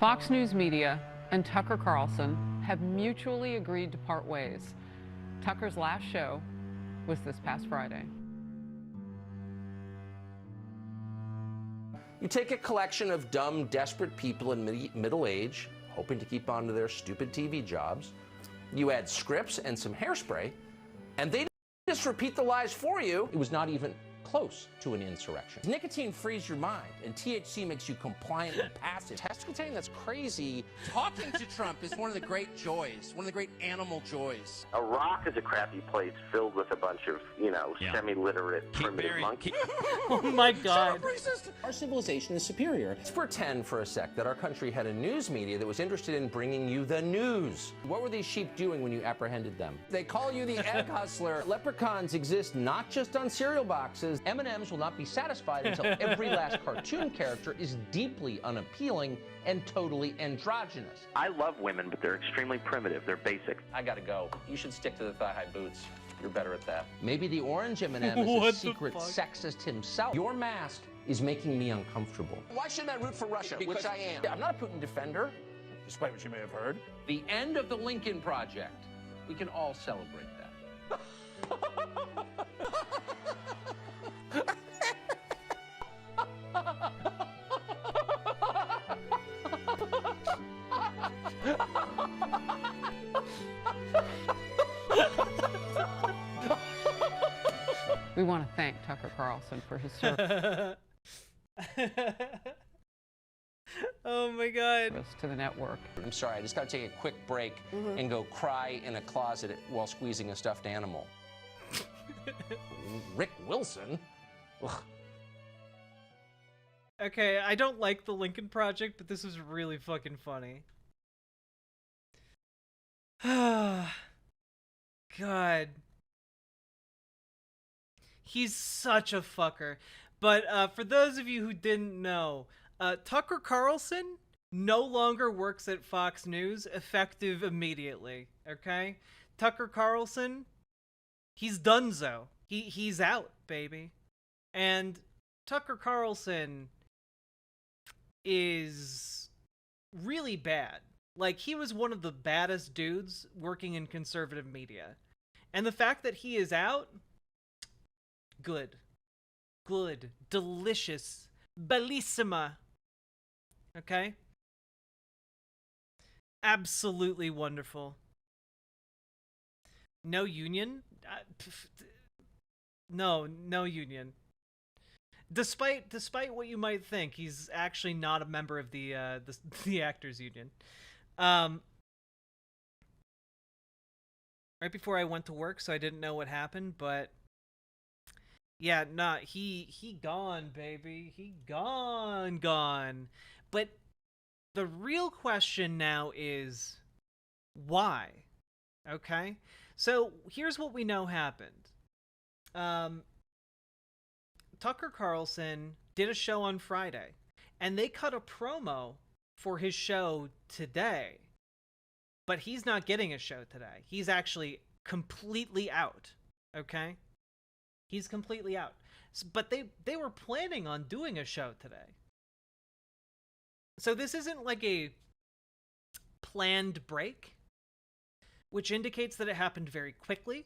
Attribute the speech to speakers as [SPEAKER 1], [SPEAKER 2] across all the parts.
[SPEAKER 1] Fox News Media and Tucker Carlson have mutually agreed to part ways. Tucker's last show was this past Friday.
[SPEAKER 2] You take a collection of dumb, desperate people in middle age, hoping to keep on to their stupid TV jobs. You add scripts and some hairspray, and they just repeat the lies for you. It was not even close to an insurrection. Nicotine frees your mind, and THC makes you compliant and passive.
[SPEAKER 3] Testing, that's crazy. Talking to Trump is one of the great joys, one of the great animal joys.
[SPEAKER 4] Iraq is a crappy place filled with a bunch of, semi-literate primitive monkeys.
[SPEAKER 5] Oh my God.
[SPEAKER 2] Our civilization is superior. Let's pretend for a sec that our country had a news media that was interested in bringing you the news. What were these sheep doing when you apprehended them? They call you the egg hustler. Leprechauns exist not just on cereal boxes. M&Ms will not be satisfied until every last cartoon character is deeply unappealing and totally androgynous.
[SPEAKER 4] I love women, but they're extremely primitive. They're basic.
[SPEAKER 2] I gotta go. You should stick to the thigh-high boots. You're better at that. Maybe the orange M&M is
[SPEAKER 5] What
[SPEAKER 2] a
[SPEAKER 5] the
[SPEAKER 2] secret
[SPEAKER 5] fuck?
[SPEAKER 2] sexist himself. Your mask is making me uncomfortable. Why shouldn't I root for Russia? Which I am. I'm not a Putin defender.
[SPEAKER 6] Despite what you may have heard.
[SPEAKER 2] The end of the Lincoln Project. We can all celebrate that.
[SPEAKER 1] We want to thank Tucker Carlson for his service
[SPEAKER 5] Oh my God.
[SPEAKER 1] to the network.
[SPEAKER 2] I'm sorry, I just gotta take a quick break and go cry in a closet while squeezing a stuffed animal. Rick Wilson? Ugh.
[SPEAKER 5] Okay, I don't like the Lincoln Project, but this is really fucking funny. God. He's such a fucker. But for those of you who didn't know, Tucker Carlson no longer works at Fox News, effective immediately. Okay? Tucker Carlson, he's donezo. He's out, baby. And Tucker Carlson is really bad. Like, he was one of the baddest dudes working in conservative media. And the fact that he is out, good. Good. Delicious. Bellissima. Okay? Absolutely wonderful. No union? No union. Despite what you might think, he's actually not a member of the actors union. Right before I went to work, so I didn't know what happened, but yeah, nah, he gone, baby. He gone. But the real question now is why? Okay? So here's what we know happened. Tucker Carlson did a show on Friday, and they cut a promo for his show today. But he's not getting a show today. He's actually completely out. Okay? He's completely out. But they were planning on doing a show today. So this isn't like a planned break, which indicates that it happened very quickly,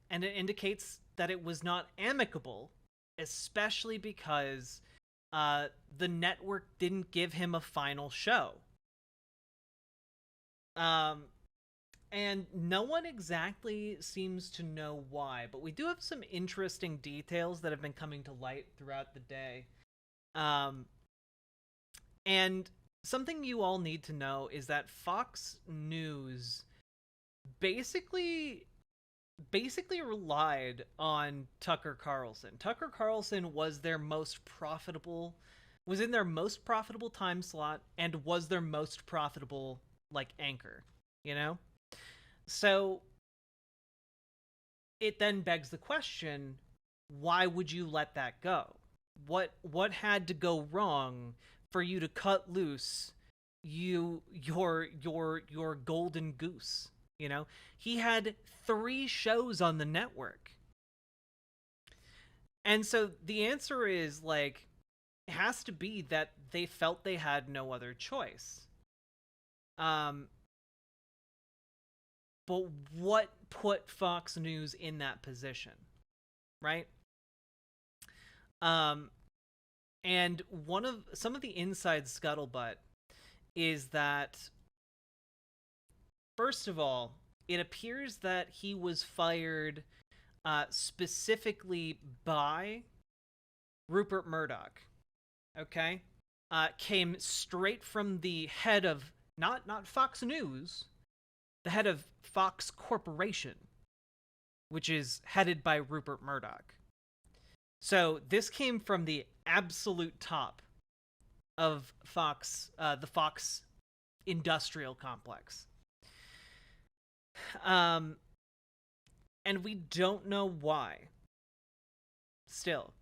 [SPEAKER 5] and it indicates that it was not amicable, especially because the network didn't give him a final show. And no one exactly seems to know why, but we do have some interesting details that have been coming to light throughout the day. And something you all need to know is that Fox News basically relied on Tucker Carlson. Tucker Carlson was in their most profitable time slot and was their most profitable, anchor, you know? So it then begs the question, why would you let that go? What had to go wrong for you to cut loose your golden goose? You know, he had 3 shows on the network. And so the answer is, it has to be that they felt they had no other choice. But what put Fox News in that position, right? And some of the inside scuttlebutt is that, first of all, it appears that he was fired specifically by Rupert Murdoch. Okay, came straight from the head of not Fox News, the head of Fox Corporation, which is headed by Rupert Murdoch. So this came from the absolute top of Fox, the Fox industrial complex. And we don't know why. Still,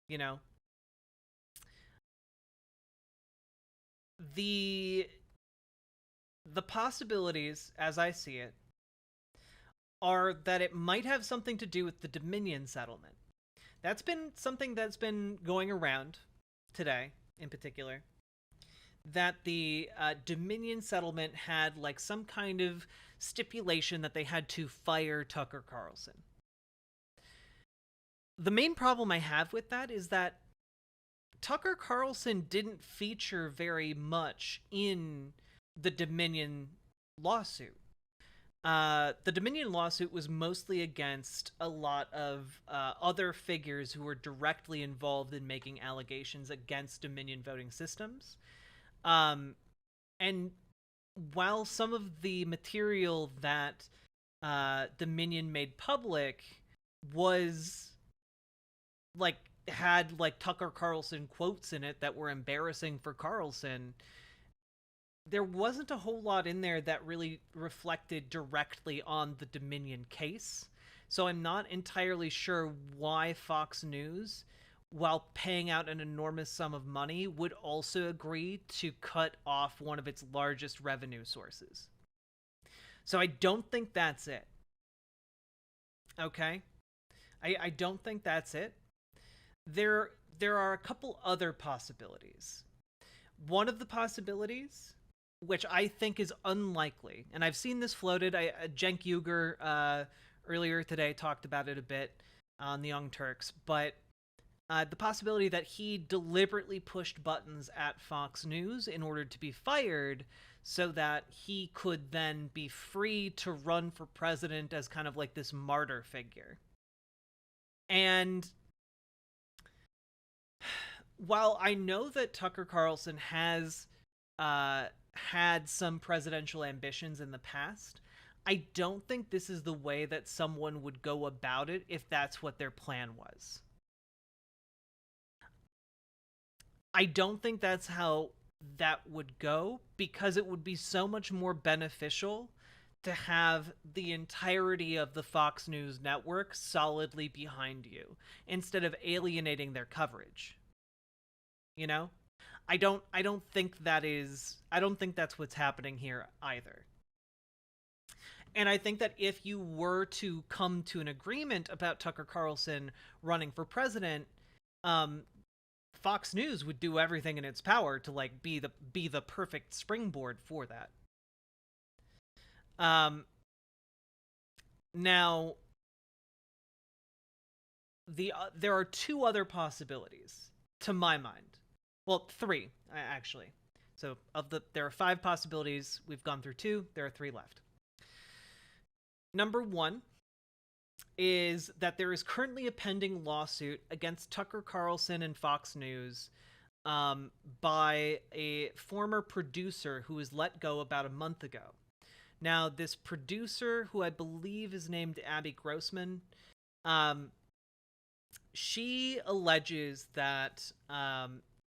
[SPEAKER 5] you know, the possibilities, as I see it, are that it might have something to do with the Dominion settlement. That's been something that's been going around today, in particular, that the Dominion settlement had like some kind of stipulation that they had to fire Tucker Carlson. The main problem I have with that is that Tucker Carlson didn't feature very much in the Dominion lawsuit. The Dominion lawsuit was mostly against a lot of other figures who were directly involved in making allegations against Dominion voting systems. And while some of the material that Dominion made public was like had like Tucker Carlson quotes in it that were embarrassing for Carlson, there wasn't a whole lot in there that really reflected directly on the Dominion case. So I'm not entirely sure why Fox News, while paying out an enormous sum of money, would also agree to cut off one of its largest revenue sources. So I don't think that's it. Okay? I don't think that's it. There are a couple other possibilities. One of the possibilities, which I think is unlikely, and I've seen this floated. Cenk Uygur earlier today talked about it a bit on the Young Turks, but the possibility that he deliberately pushed buttons at Fox News in order to be fired so that he could then be free to run for president as kind of like this martyr figure. And while I know that Tucker Carlson has had some presidential ambitions in the past, I don't think this is the way that someone would go about it if that's what their plan was. I don't think that's how that would go, because it would be so much more beneficial to have the entirety of the Fox News network solidly behind you instead of alienating their coverage. You know? I don't think that's what's happening here either. And I think that if you were to come to an agreement about Tucker Carlson running for president, Fox News would do everything in its power to like be the perfect springboard for that. Now, there are two other possibilities to my mind. Well, three actually. So there are 5 possibilities. We've gone through 2. There are 3 left. Number 1 is that there is currently a pending lawsuit against Tucker Carlson and Fox News by a former producer who was let go about a month ago. Now, this producer, who I believe is named Abby Grossman, she alleges that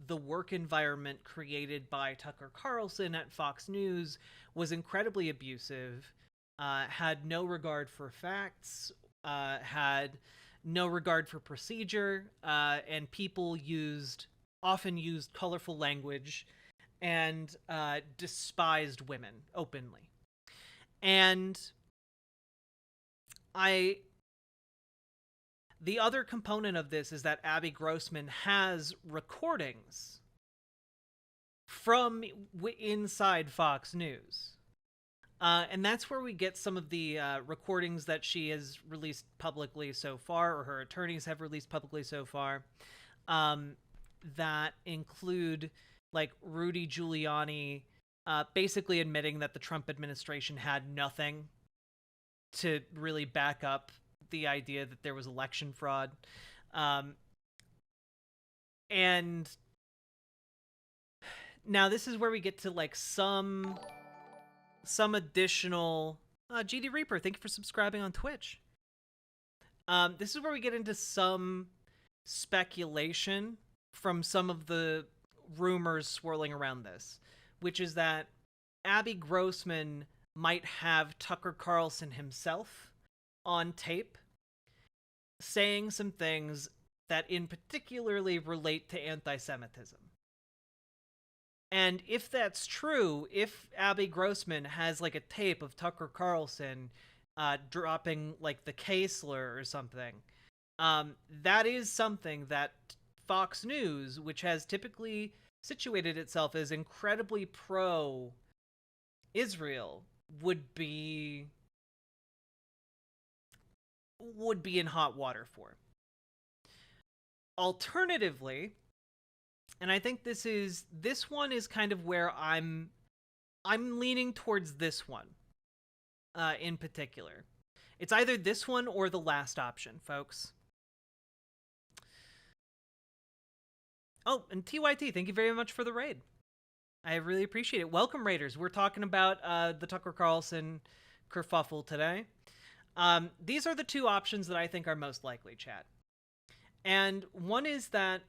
[SPEAKER 5] the work environment created by Tucker Carlson at Fox News was incredibly abusive, had no regard for facts, had no regard for procedure, and people often used colorful language and despised women openly. And the other component of this is that Abby Grossman has recordings from inside Fox News. And that's where we get some of the recordings that she has released publicly so far, or her attorneys have released publicly so far, that include like Rudy Giuliani basically admitting that the Trump administration had nothing to really back up the idea that there was election fraud. And now this is where we get to like some additional GD Reaper, thank you for subscribing on Twitch. This is where we get into some speculation from some of the rumors swirling around this, which is that Abby Grossman might have Tucker Carlson himself on tape saying some things that in particularly relate to anti-Semitism. And if that's true, if Abby Grossman has like a tape of Tucker Carlson dropping like the K-slur or something, that is something that Fox News, which has typically situated itself as incredibly pro-Israel, would be in hot water for. Alternatively, and I think this one is kind of where I'm leaning towards this one in particular. It's either this one or the last option, folks. Oh, and TYT, thank you very much for the raid. I really appreciate it. Welcome, Raiders. We're talking about the Tucker Carlson kerfuffle today. These are the two options that I think are most likely, chat. And one is that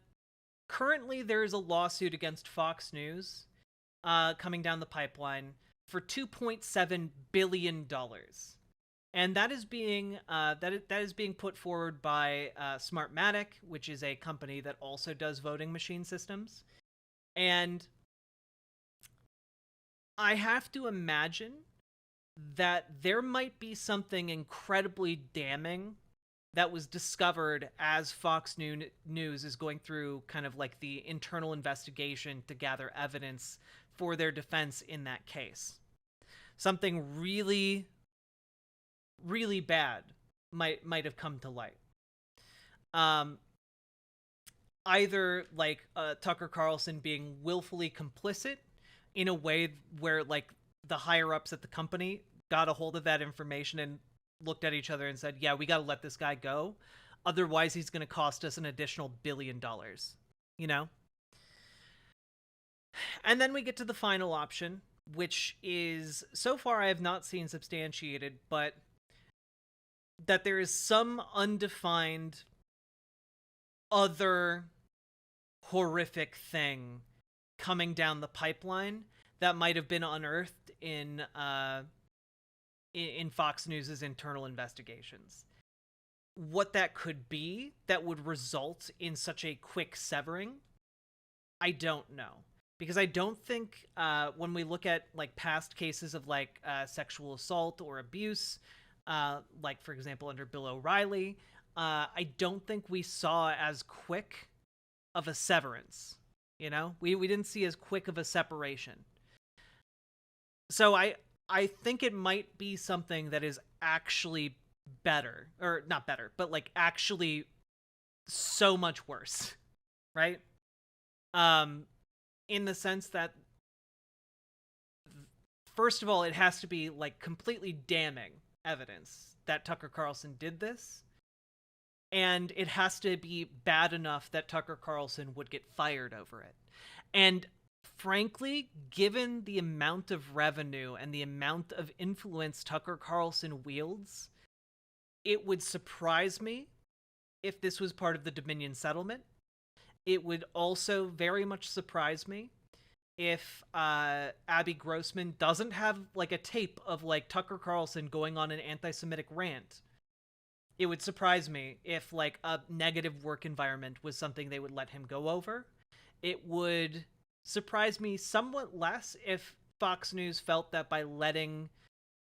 [SPEAKER 5] currently there is a lawsuit against Fox News coming down the pipeline for $2.7 billion. And that is being put forward by Smartmatic, which is a company that also does voting machine systems. And I have to imagine that there might be something incredibly damning that was discovered as Fox News is going through kind of like the internal investigation to gather evidence for their defense in that case. Something really, really bad might have come to light. Either like Tucker Carlson being willfully complicit in a way where like the higher ups at the company got a hold of that information and looked at each other and said, yeah, we got to let this guy go. Otherwise, he's going to cost us an additional $1 billion, you know? And then we get to the final option, which is, so far I have not seen substantiated, but that there is some undefined other horrific thing coming down the pipeline that might have been unearthed in Fox News's internal investigations. What that could be that would result in such a quick severing, I don't know. Because I don't think when we look at like past cases of like sexual assault or abuse, like for example under Bill O'Reilly, I don't think we saw as quick of a severance. You know, we didn't see as quick of a separation. So I think it might be something that is actually better, or not better, but like actually so much worse, right? In the sense that, first of all, it has to be like completely damning evidence that Tucker Carlson did this, and it has to be bad enough that Tucker Carlson would get fired over it. And frankly, given the amount of revenue and the amount of influence Tucker Carlson wields, it would surprise me if this was part of the Dominion settlement. It would also very much surprise me if Abby Grossman doesn't have like a tape of like Tucker Carlson going on an anti-Semitic rant. It would surprise me if like a negative work environment was something they would let him go over. It would surprise me somewhat less if Fox News felt that by letting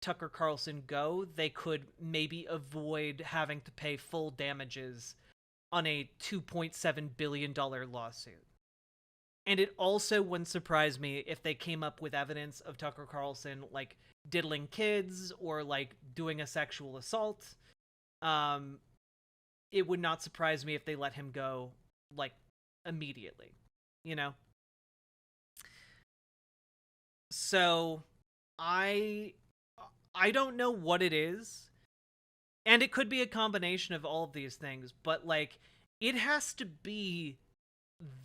[SPEAKER 5] Tucker Carlson go, they could maybe avoid having to pay full damages on a $2.7 billion lawsuit. And it also wouldn't surprise me if they came up with evidence of Tucker Carlson, like, diddling kids or, like, doing a sexual assault. It would not surprise me if they let him go, like, immediately, you know? So, I don't know what it is. And it could be a combination of all of these things, but, like, it has to be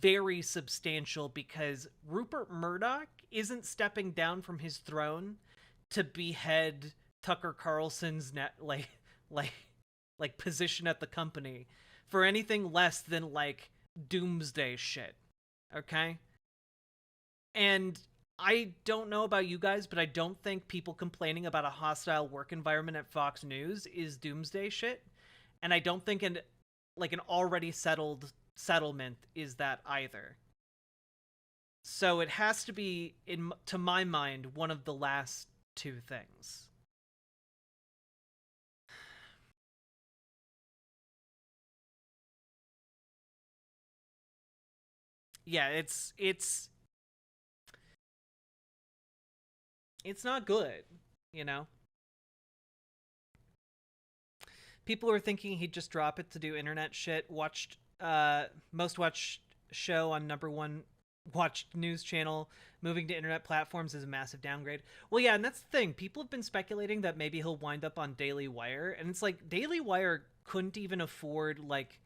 [SPEAKER 5] very substantial because Rupert Murdoch isn't stepping down from his throne to behead Tucker Carlson's position at the company for anything less than, like, doomsday shit. Okay? And I don't know about you guys, but I don't think people complaining about a hostile work environment at Fox News is doomsday shit. And I don't think an already settled settlement is that either. So it has to be, to my mind, one of the last two things. Yeah, it's not good, you know? People are thinking he'd just drop it to do internet shit. Most watched show on #1 watched news channel. Moving to internet platforms is a massive downgrade. Well, yeah, and that's the thing. People have been speculating that maybe he'll wind up on Daily Wire, and it's like Daily Wire couldn't even afford, like,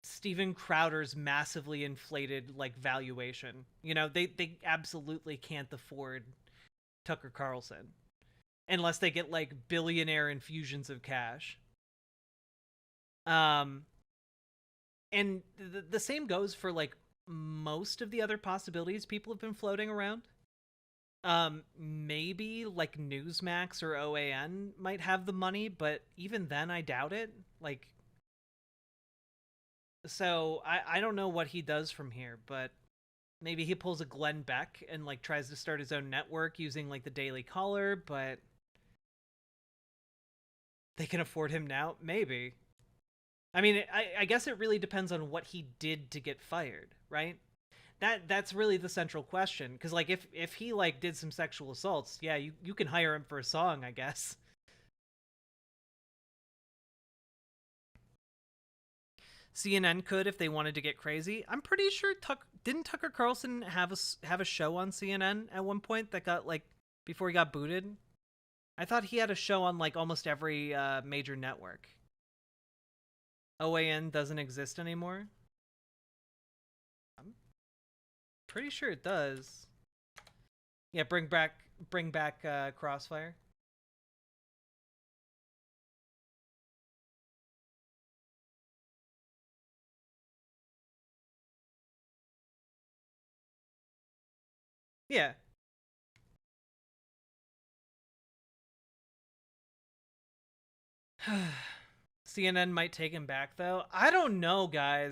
[SPEAKER 5] Steven Crowder's massively inflated, like, valuation. You know, they absolutely can't afford Tucker Carlson unless they get, like, billionaire infusions of cash. And the same goes for, like, most of the other possibilities people have been floating around. Maybe, like, Newsmax or OAN might have the money, but even then I doubt it. Like, so I don't know what he does from here, but maybe he pulls a Glenn Beck and, like, tries to start his own network using, like, the Daily Caller, but they can afford him now? Maybe. I mean, I guess it really depends on what he did to get fired, right? That's really the central question. Because, like, if he, like, did some sexual assaults, yeah, you can hire him for a song, I guess. CNN could if they wanted to get crazy. I'm pretty sure didn't Tucker Carlson have a show on CNN at one point that got, like, before he got booted? I thought he had a show on, like, almost every major network. OAN doesn't exist anymore? I'm pretty sure it does. Yeah, bring back Crossfire. Yeah. CNN might take him back, though. I don't know, guys.